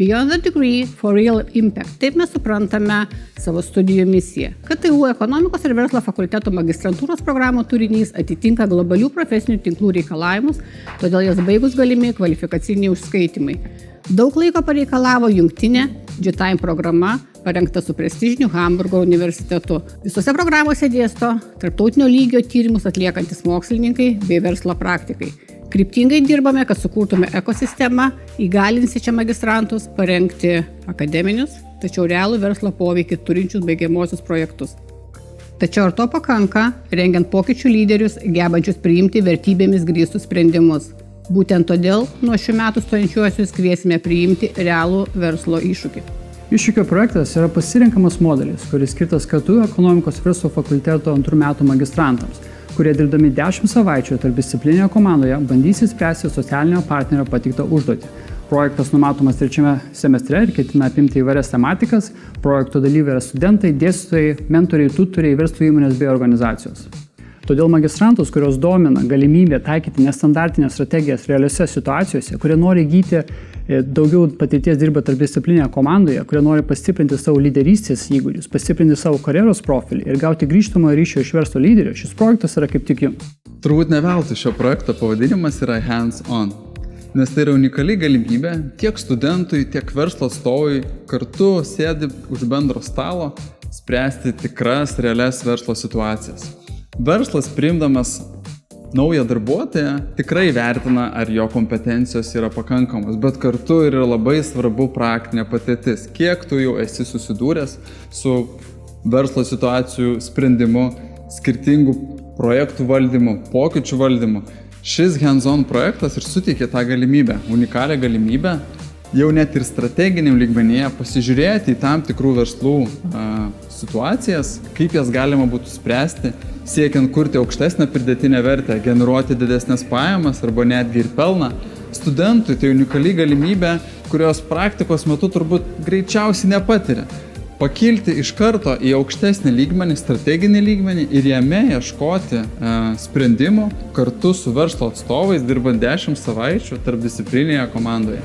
Beyond the degree for real impact. Taip mes suprantame savo studijų misiją. KTU ekonomikos ir verslo fakulteto magistrantūros programų turinys atitinka globalių profesinių tinklų reikalavimus, todėl jas baigus galimi kvalifikaciniai užskaitimai. Daug laiko pareikalavo jungtinė G-Time programa, parengta su prestižiniu Hamburgo universitetu. Visose programuose dėsto tarptautinio lygio tyrimus atliekantis mokslininkai bei verslo praktikai. Kryptingai dirbame, kad sukurtume ekosistemą, įgalinsiančią magistrantus parengti akademinius, tačiau realų verslo poveikį turinčius baigiamuosius projektus. Tačiau ar to pakanka, rengiant pokyčių lyderius, gebančius priimti vertybėmis grįstus sprendimus? Būtent todėl nuo šių metų stojančiuosius kviesime priimti realų verslo iššūkį. Iššūkio projektas yra pasirinkamas modelis, kuris skirtas KTU ekonomikos verslo fakulteto 2 metų magistrantams, kurie dirbdami 10 savaičių tarpdisciplinėje komandoje bandys įspręsti socialinio partnerio patiktą užduotį. Projektas numatomas 3 semestre ir ketina apimti įvairias tematikas. Projekto dalyviai yra studentai, dėstytojai, mentoriai, tutoriai, verslo įmonės bei organizacijos. Todėl magistrantus, kurios domina galimybė taikyti nestandartinės strategijas realiose situacijose, kurie nori įgyti daugiau patirties dirba tarpdisciplinėje komandoje, kurie nori pastiprinti savo lyderystės įgūdžius, pastiprinti savo karjeros profilį ir gauti grįžtamojo ryšio iš verslo lyderio, šis projektas yra kaip tik jums. Turbūt ne veltui šio projekto pavadinimas yra hands-on, nes tai yra unikali galimybė tiek studentui, tiek verslo atstovui kartu sėdi už bendro stalo spręsti tikras realias verslo situacijas. Verslas priimdamas naują darbuotoją tikrai vertina, ar jo kompetencijos yra pakankamos, bet kartu yra labai svarbu praktinė patirtis. Kiek tu jau esi susidūręs su verslo situacijų sprendimu, skirtingų projektų valdymu, pokyčių valdymu. Šis hands-on projektas ir suteikia tą galimybę, unikalią galimybę, jau net ir strateginiam lygmenyje pasižiūrėti į tam tikrų verslų situacijas, kaip jas galima būtų spręsti, siekiant kurti aukštesnę pridėtinę vertę, generuoti didesnės pajamas arba netgi ir pelną. Studentui tai unikali galimybė, kurios praktikos metu turbūt greičiausiai nepatiria. Pakilti iš karto į aukštesnį lygmenį, strateginį lygmenį ir jame ieškoti sprendimų kartu su verslo atstovais, dirbant 10 savaičių tarpdisciplinėje komandoje.